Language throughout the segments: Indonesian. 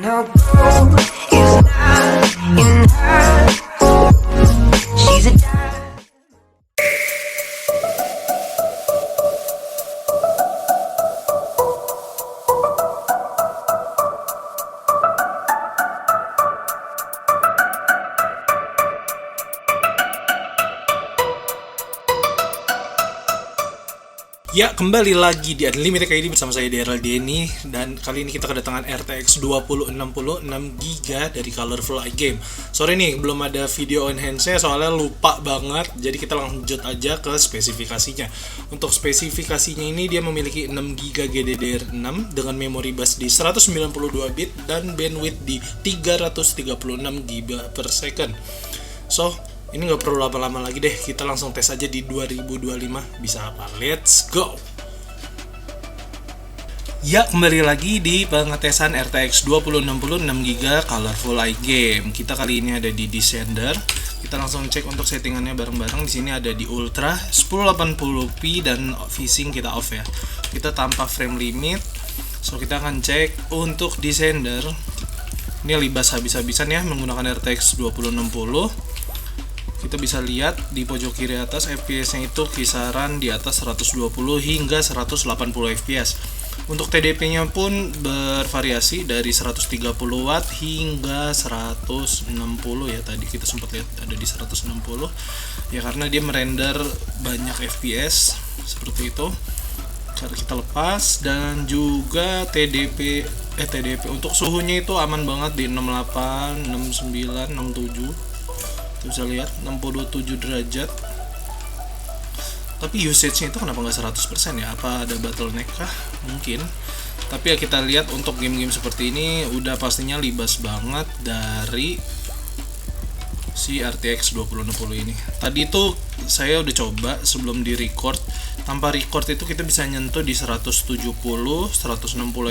No gold is not in her. She's a diamond. Ya, kembali lagi di Unlimited ID bersama saya Daryl Denny. Dan kali ini kita kedatangan RTX 2060 6GB dari Colorful iGame. Sorry nih, belum ada video enhance-nya soalnya lupa banget. Jadi kita lanjut aja ke spesifikasinya. Untuk spesifikasinya ini dia memiliki 6GB GDDR6 dengan memori bus di 192 bit dan bandwidth di 336GB per second. So, ini nggak perlu lama-lama lagi deh, kita langsung tes aja di 2025 bisa apa. Let's go! Ya, kembali lagi di pengetesan RTX 2060 6GB Colorful iGame. Kita kali ini ada di Descender. Kita langsung cek untuk settingannya bareng-bareng. Di sini ada di Ultra 1080p dan VSync kita off ya. Kita tanpa frame limit. So, kita akan cek untuk Descender. Ini libas habis-habisan ya menggunakan RTX 2060. Kita bisa lihat di pojok kiri atas FPS-nya itu kisaran di atas 120 hingga 180 FPS. Untuk TDP-nya pun bervariasi dari 130 watt hingga 160 ya. Tadi kita sempat lihat ada di 160 ya, karena dia merender banyak FPS seperti itu. Cara kita lepas, dan juga TDP untuk suhunya itu aman banget di 68, 69, 67. Bisa lihat 67 derajat. Tapi usage-nya itu kenapa nggak 100% ya? Apa ada bottleneck kah? Mungkin. Tapi ya kita lihat untuk game-game seperti ini udah pastinya libas banget dari si RTX 2060 ini. Tadi itu saya udah coba sebelum di record. Tanpa record itu kita bisa nyentuh di 170, 160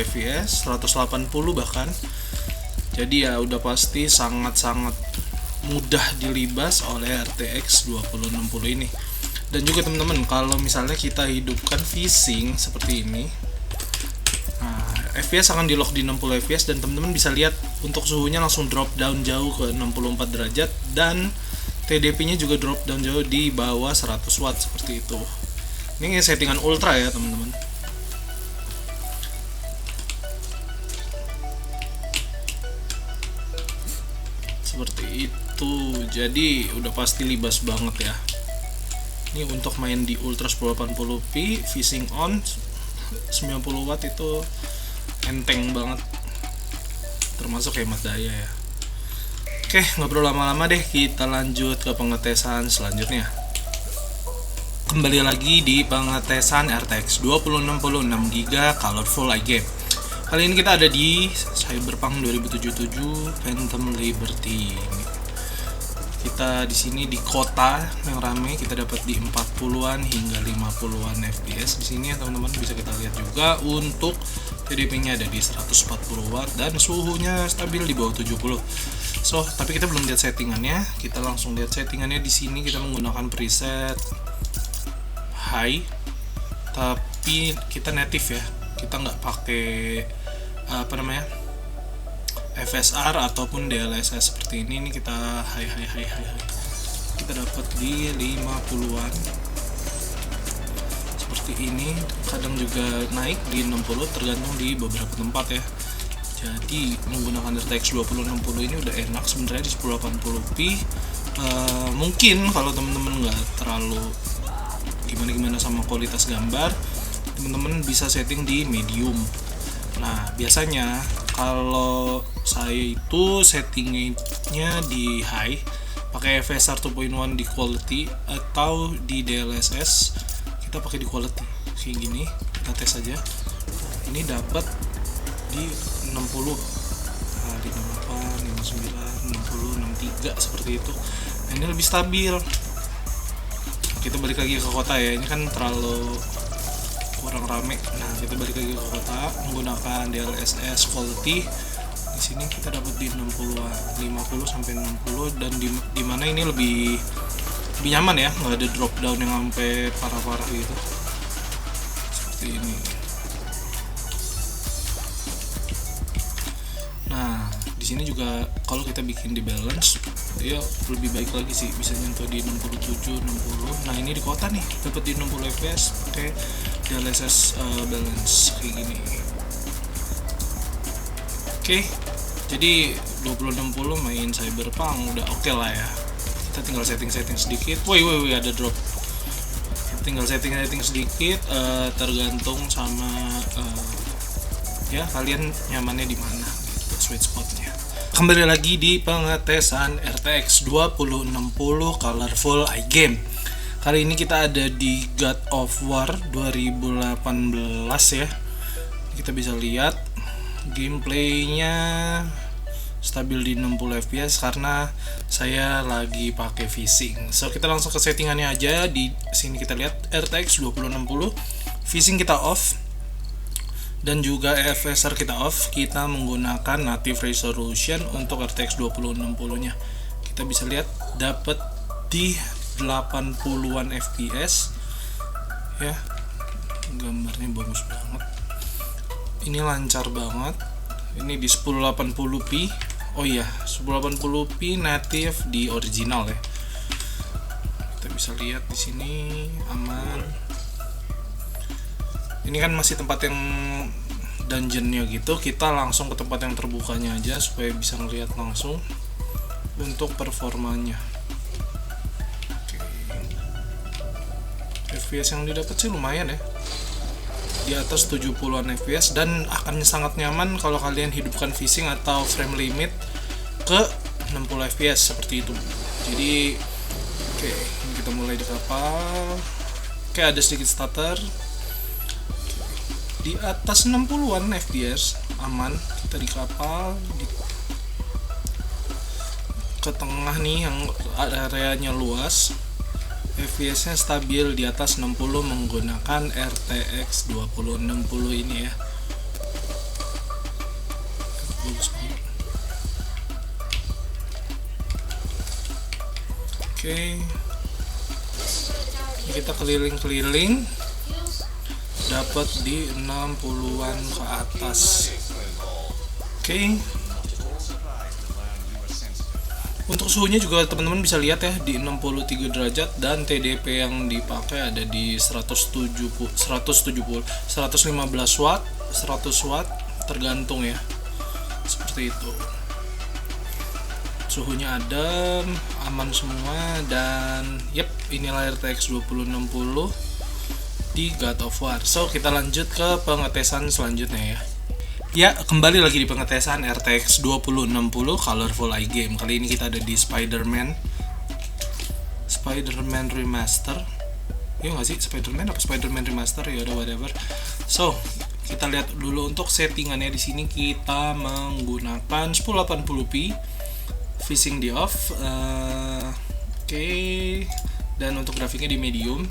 fps, 180 bahkan. Jadi ya udah pasti sangat-sangat mudah dilibas oleh RTX 2060 ini. Dan juga teman-teman, kalau misalnya kita hidupkan VSync seperti ini, nah, FPS akan di lock di 60 fps, dan teman-teman bisa lihat untuk suhunya langsung drop down jauh ke 64 derajat, dan TDP-nya juga drop down jauh di bawah 100 watt seperti itu. Ini settingan ultra ya teman-teman. Seperti itu, jadi udah pasti libas banget ya. Ini untuk main di Ultra 1080p, VSync on 90 watt itu enteng banget, termasuk hemat daya ya. Oke, nggak perlu lama-lama deh, kita lanjut ke pengetesan selanjutnya. Kembali lagi di pengetesan RTX 2060 6GB Colorful iGame. Kali ini kita ada di Cyberpunk 2077 Phantom Liberty. Kita di sini di kota yang ramai, kita dapat di 40-an hingga 50-an FPS di sini ya teman-teman. Bisa kita lihat juga untuk TDP-nya ada di 140 watt dan suhunya stabil di bawah 70. So, tapi kita belum lihat settingannya. Kita langsung lihat settingannya di sini. Kita menggunakan preset high, tapi kita native ya. Kita nggak pakai FSR ataupun DLSS seperti ini. Ini kita high. Kita dapat di 50-an seperti ini. Kadang juga naik di 60, tergantung di beberapa tempat ya. Jadi menggunakan RTX 2060 ini udah enak sebenarnya di 1080p. Mungkin kalau teman-teman nggak terlalu gimana sama kualitas gambar, teman-teman bisa setting di medium. Nah, biasanya kalau saya itu settingnya di high, pakai FSR 2.1 di quality, atau di DLSS kita pakai di quality kayak gini. Kita tes aja. Ini dapat di 60, nah, di 68, 59, 60, 63 seperti itu. Nah, ini lebih stabil. Kita balik lagi ke kota ya. Ini kan terlalu kurang rame. Nah, kita balik lagi ke kota menggunakan DLSS quality. Di sini kita dapat di 60-an, 50 sampai 60, dan di mana ini lebih nyaman ya, nggak ada drop down yang sampai parah-parah gitu. Seperti ini. Nah, sini juga kalau kita bikin di balance ya lebih baik lagi sih, bisa nyentuh di 67 60. Nah ini di kota nih dapat di 60 fps pakai DLSS balance kayak gini. Oke, jadi 2060 main Cyberpunk udah oke lah ya. Kita tinggal setting sedikit. Woi ada drop. Tinggal setting sedikit, tergantung sama ya kalian nyamannya di mana gitu, sweet spotnya. Kembali lagi di pengetesan RTX 2060 Colorful iGame. Kali ini kita ada di God of War 2018 ya. Kita bisa lihat gameplaynya stabil di 60 fps karena saya lagi pakai VSync. So kita langsung ke settingannya aja. Di sini kita lihat RTX 2060, VSync kita off dan juga FSR kita off. Kita menggunakan native resolution untuk RTX 2060-nya. Kita bisa lihat dapat di 80-an fps ya. Gambarnya bagus banget. Ini lancar banget. Ini di 1080p. Oh iya, 1080p native di original ya. Kita bisa lihat di sini aman. Ini kan masih tempat yang dungeonnya gitu, kita langsung ke tempat yang terbukanya aja supaya bisa ngelihat langsung untuk performanya. Oke. FPS yang didapat sih lumayan ya, di atas 70-an fps, dan akan sangat nyaman kalau kalian hidupkan VSync atau frame limit ke 60 fps seperti itu. Jadi oke, kita mulai di kapal. Oke, ada sedikit stutter. Di atas 60-an fps aman. Kita di kapal ke tengah nih yang areanya luas, fps nya stabil di atas 60 menggunakan RTX 2060 ini ya. Bagus banget. Oke, kita keliling-keliling, dapat di 60-an ke atas. Oke. Untuk suhunya juga teman-teman bisa lihat ya, di 63 derajat, dan TDP yang dipakai ada di 115 watt, 100 watt tergantung ya. Seperti itu. Suhunya adem, aman semua, dan yep, inilah RTX 2060 di God of War. So kita lanjut ke pengetesan selanjutnya ya. Ya, kembali lagi di pengetesan RTX 2060 Colorful iGame. Kali ini kita ada di Spider-Man Remaster. Iya nggak sih, Spider-Man Remaster, ya udah whatever. So kita lihat dulu untuk settingannya. Di sini kita menggunakan 1080p, VSync di off, oke. Dan untuk grafiknya di medium.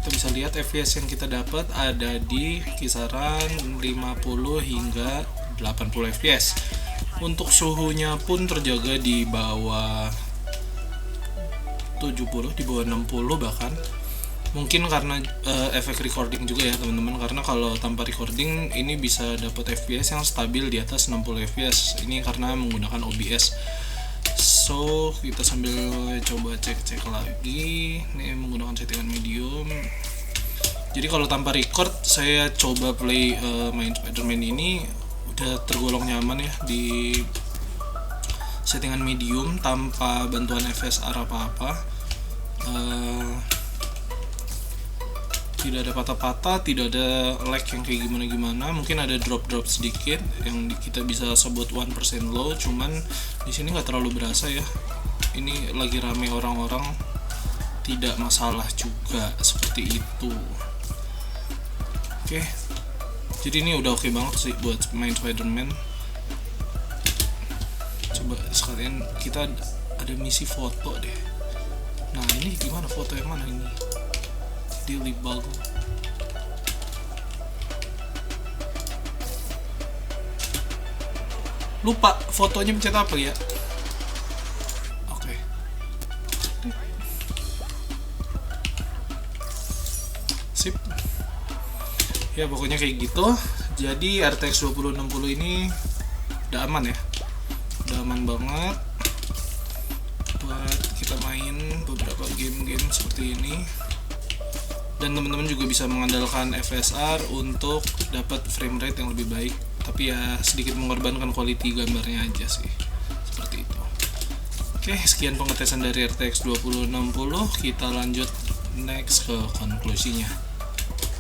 Kita bisa lihat fps yang kita dapat ada di kisaran 50 hingga 80 fps. Untuk suhunya pun terjaga di bawah 70, di bawah 60 bahkan. Mungkin karena efek recording juga ya teman-teman, karena kalau tanpa recording ini bisa dapat fps yang stabil di atas 60 fps. Ini karena menggunakan OBS. So kita sambil coba cek lagi. Ini menggunakan settingan medium. Jadi kalau tanpa record, saya coba play main Spider-Man ini udah tergolong nyaman ya di settingan medium tanpa bantuan FSR apa-apa. Tidak ada patah-patah, tidak ada lag yang kayak gimana-gimana. Mungkin ada drop-drop sedikit yang kita bisa sebut 1% low, cuman di sini nggak terlalu berasa ya. Ini lagi rame orang-orang, tidak masalah juga seperti itu. Oke, jadi ini udah oke banget sih buat main Spider-Man. Coba sekalian kita ada misi foto deh. Nah ini gimana, foto yang mana ini? Daily bug. Lupa fotonya pencet apa ya? Oke. Sip. Ya pokoknya kayak gitu. Jadi RTX 2060 ini udah aman ya. udah aman banget buat kita main beberapa game-game seperti ini. Dan teman-teman juga bisa mengandalkan FSR untuk dapat frame rate yang lebih baik, tapi ya sedikit mengorbankan quality gambarnya aja sih, seperti itu. Oke, sekian pengetesan dari RTX 2060. Kita lanjut next ke konklusinya.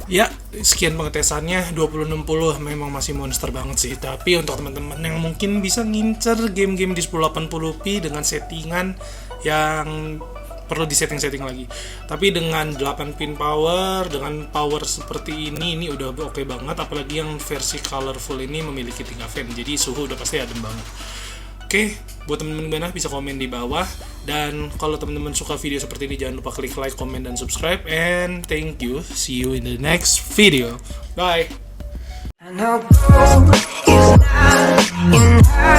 Ya, sekian pengetesannya. 2060 memang masih monster banget sih. Tapi untuk teman-teman yang mungkin bisa ngincer game-game di 1080p dengan settingan yang perlu disetting-setting lagi. Tapi dengan 8 pin power, dengan power seperti ini udah oke banget. Apalagi yang versi colorful ini memiliki 3 fan, jadi suhu udah pasti adem banget. Oke, buat teman-teman gimana bisa komen di bawah. Dan kalau teman-teman suka video seperti ini, jangan lupa klik like, comment, dan subscribe. And thank you. See you in the next video. Bye. And I'll go if not in her.